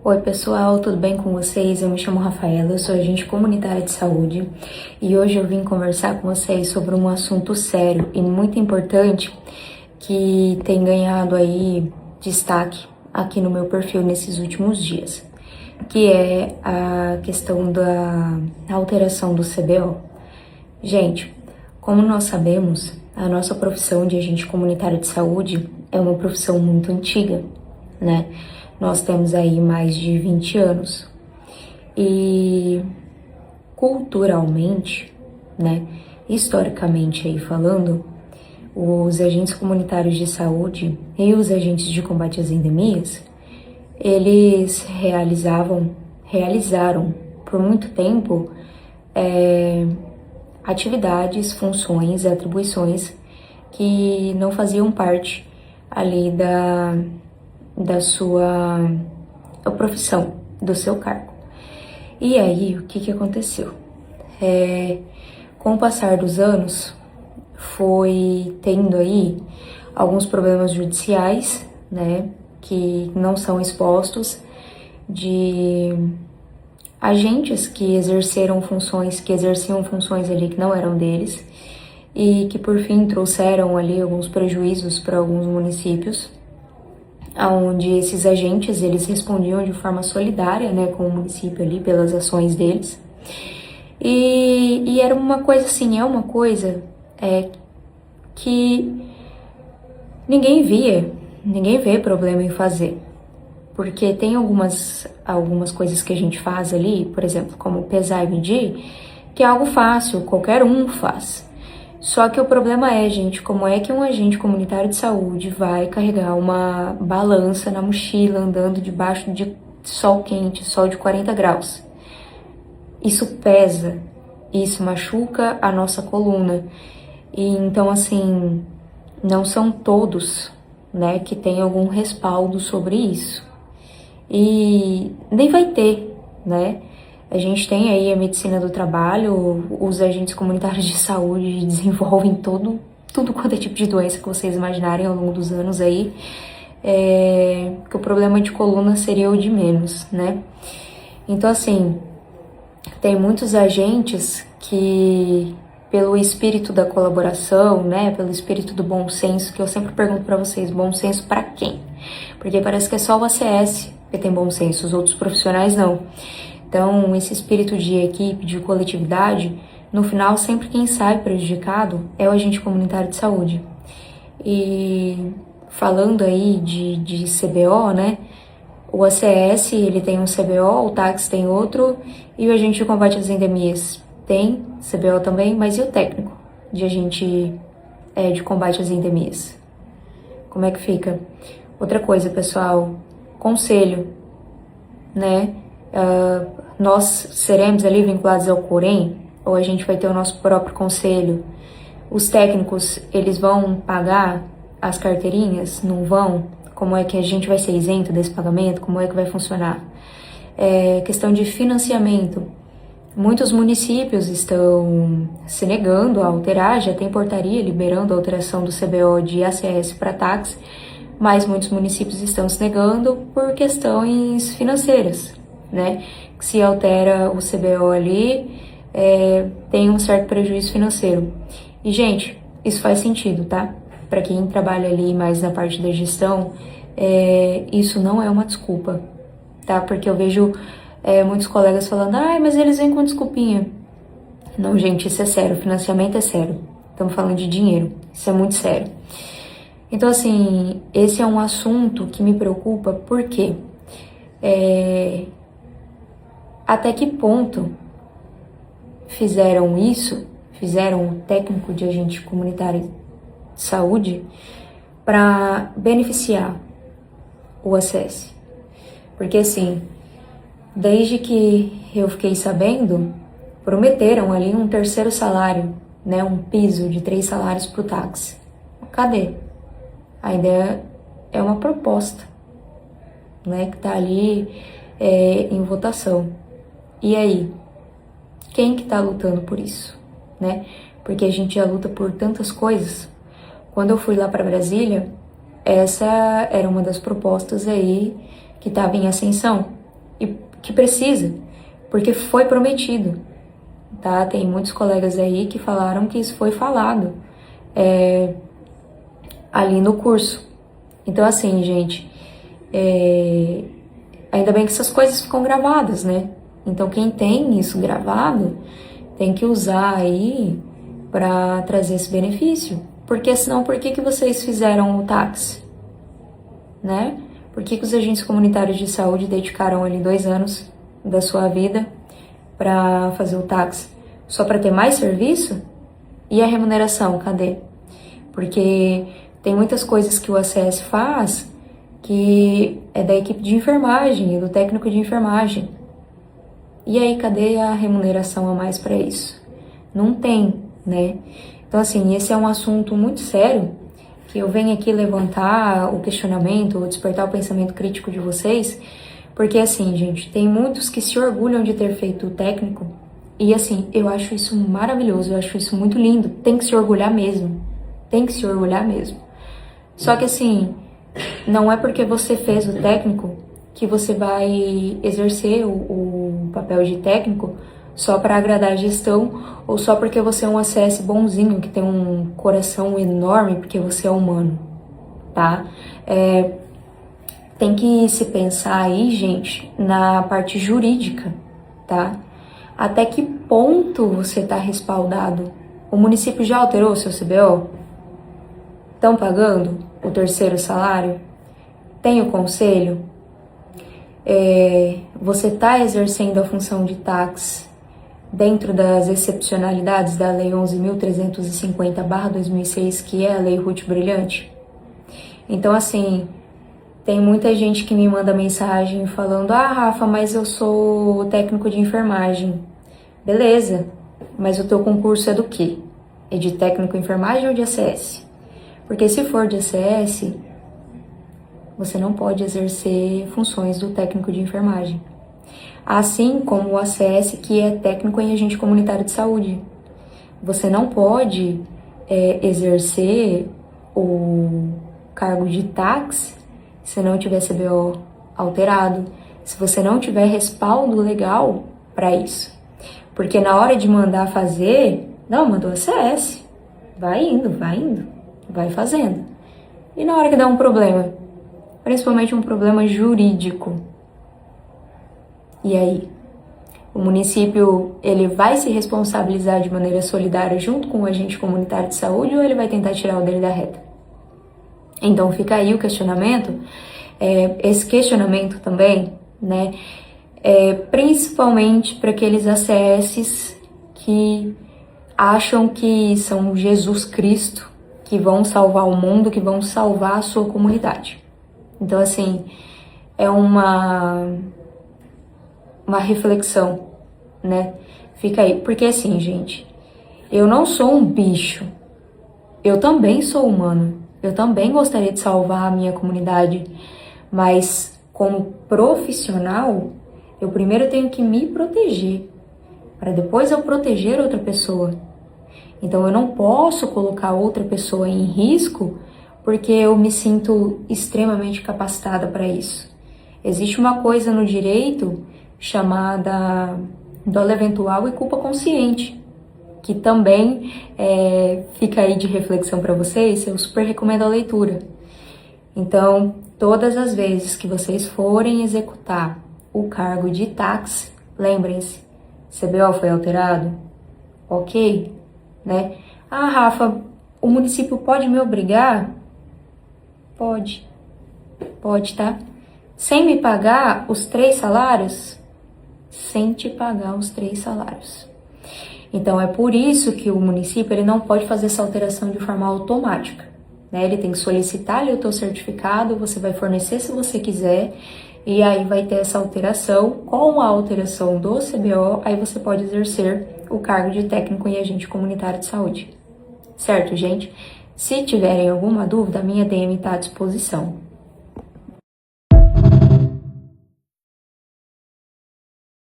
Oi pessoal, tudo bem com vocês? Eu me chamo Rafaela, eu sou agente comunitária de saúde e hoje eu vim conversar com vocês sobre um assunto sério e muito importante que tem ganhado aí destaque aqui no meu perfil nesses últimos dias, que é a questão da alteração do CBO. Gente, como nós sabemos, a nossa profissão de agente comunitário de saúde é uma profissão muito antiga, né? Nós temos aí mais de 20 anos e culturalmente, né, historicamente aí falando, os agentes comunitários de saúde e os agentes de combate às endemias, eles realizaram por muito tempo atividades, funções, atribuições que não faziam parte ali da sua profissão, do seu cargo. E aí, o que aconteceu? Com o passar dos anos, foi tendo aí alguns problemas judiciais, né, que não são expostos, de agentes que exerciam funções ali que não eram deles, e que por fim trouxeram ali alguns prejuízos para alguns municípios, onde esses agentes, eles respondiam de forma solidária, né, com o município ali, pelas ações deles. E era uma coisa assim, é uma coisa que ninguém vê problema em fazer. Porque tem algumas coisas que a gente faz ali, por exemplo, como pesar e medir, que é algo fácil, qualquer um faz. Só que o problema é, gente, como é que um agente comunitário de saúde vai carregar uma balança na mochila andando debaixo de sol quente, sol de 40 graus? Isso pesa, isso machuca a nossa coluna. E então, assim, não são todos, né, que têm algum respaldo sobre isso. E nem vai ter, né? A gente tem aí a medicina do trabalho, os agentes comunitários de saúde desenvolvem tudo quanto é tipo de doença que vocês imaginarem ao longo dos anos aí, que o problema de coluna seria o de menos, né? Então, assim, tem muitos agentes que, pelo espírito da colaboração, né, pelo espírito do bom senso, que eu sempre pergunto pra vocês, bom senso pra quem? Porque parece que é só o ACS que tem bom senso, os outros profissionais não. Então, esse espírito de equipe, de coletividade, no final, sempre quem sai prejudicado é o agente comunitário de saúde. E falando aí de CBO, né, o ACS, ele tem um CBO, o TACS tem outro, e o agente de combate às endemias tem CBO também, mas e o técnico de agente de combate às endemias? Como é que fica? Outra coisa, pessoal, conselho, né? Nós seremos ali vinculados ao COREM, ou a gente vai ter o nosso próprio conselho? Os técnicos, eles vão pagar as carteirinhas? Não vão? Como é que a gente vai ser isento desse pagamento? Como é que vai funcionar? Questão de financiamento. Muitos municípios estão se negando a alterar, já tem portaria liberando a alteração do CBO de ACS para TACS, mas muitos municípios estão se negando por questões financeiras, né? Se altera o CBO ali, tem um certo prejuízo financeiro. E, gente, isso faz sentido, tá? Para quem trabalha ali mais na parte da gestão, isso não é uma desculpa, tá? Porque eu vejo muitos colegas falando, mas eles vêm com desculpinha. Não, gente, isso é sério, o financiamento é sério. Estamos falando de dinheiro, isso é muito sério. Então, assim, esse é um assunto que me preocupa, porque até que ponto fizeram o técnico de agente comunitário de saúde para beneficiar o ACS? Porque, assim, desde que eu fiquei sabendo, prometeram ali um terceiro salário, né, um piso de 3 salários para o táxi. Cadê? A ideia é uma proposta, né, que está ali em votação. E aí? Quem que está lutando por isso, né? Porque a gente já luta por tantas coisas. Quando eu fui lá para Brasília, essa era uma das propostas aí que estava em ascensão, e que precisa, porque foi prometido, tá? Tem muitos colegas aí que falaram que isso foi falado ali no curso. Então, assim, gente, ainda bem que essas coisas ficam gravadas, né? Então, quem tem isso gravado tem que usar aí para trazer esse benefício. Porque senão, por que vocês fizeram o táxi? Né? Por que os agentes comunitários de saúde dedicaram ali 2 anos da sua vida para fazer o táxi? Só para ter mais serviço? E a remuneração, cadê? Porque tem muitas coisas que o ACS faz que é da equipe de enfermagem e do técnico de enfermagem. E aí, cadê a remuneração a mais para isso? Não tem, né? Então, assim, esse é um assunto muito sério que eu venho aqui levantar o questionamento, ou despertar o pensamento crítico de vocês, porque, assim, gente, tem muitos que se orgulham de ter feito o técnico e, assim, eu acho isso maravilhoso, eu acho isso muito lindo, tem que se orgulhar mesmo, tem que se orgulhar mesmo. Só que, assim, não é porque você fez o técnico que você vai exercer o papel de técnico só para agradar a gestão ou só porque você é um ACS bonzinho, que tem um coração enorme, porque você é humano, tá? Tem que se pensar aí, gente, na parte jurídica, tá? Até que ponto você está respaldado? O município já alterou o seu CBO? Estão pagando o 3º salário? Tem o conselho? Você está exercendo a função de táxi dentro das excepcionalidades da Lei 11.350/2006, que é a Lei Ruth Brilhante? Então, assim, tem muita gente que me manda mensagem falando: ah, Rafa, mas eu sou técnico de enfermagem. Beleza, mas o teu concurso é do quê? É de técnico em enfermagem ou de ACS? Porque se for de ACS, você não pode exercer funções do técnico de enfermagem. Assim como o ACS, que é técnico em agente comunitário de saúde. Você não pode exercer o cargo de táxi se não tiver CBO alterado, se você não tiver respaldo legal para isso. Porque na hora de mandar fazer, não, mandou ACS, vai indo, vai fazendo. E na hora que dá um problema, principalmente um problema jurídico, e aí? O município, ele vai se responsabilizar de maneira solidária junto com o agente comunitário de saúde ou ele vai tentar tirar o dele da reta? Então fica aí o questionamento, esse questionamento também, né, principalmente para aqueles ACS que acham que são Jesus Cristo, que vão salvar o mundo, que vão salvar a sua comunidade. Então, assim, é uma reflexão, né? Fica aí, porque assim, gente, eu não sou um bicho, eu também sou humano, eu também gostaria de salvar a minha comunidade, mas como profissional, eu primeiro tenho que me proteger, para depois eu proteger outra pessoa. Então eu não posso colocar outra pessoa em risco porque eu me sinto extremamente capacitada para isso. Existe uma coisa no direito chamada dolo eventual e culpa consciente, que também fica aí de reflexão para vocês, eu super recomendo a leitura. Então, todas as vezes que vocês forem executar o cargo de táxi, lembrem-se, CBO foi alterado? Ok? Né? Ah, Rafa, o município pode me obrigar? Pode, tá? Sem me pagar os 3 salários? Sem te pagar os 3 salários. Então, é por isso que o município ele não pode fazer essa alteração de forma automática, né? Ele tem que solicitar ali o teu certificado, você vai fornecer se você quiser, e aí vai ter essa alteração. Com a alteração do CBO, aí você pode exercer o cargo de técnico em agente comunitário de saúde. Certo, gente? Se tiverem alguma dúvida, a minha DM está à disposição.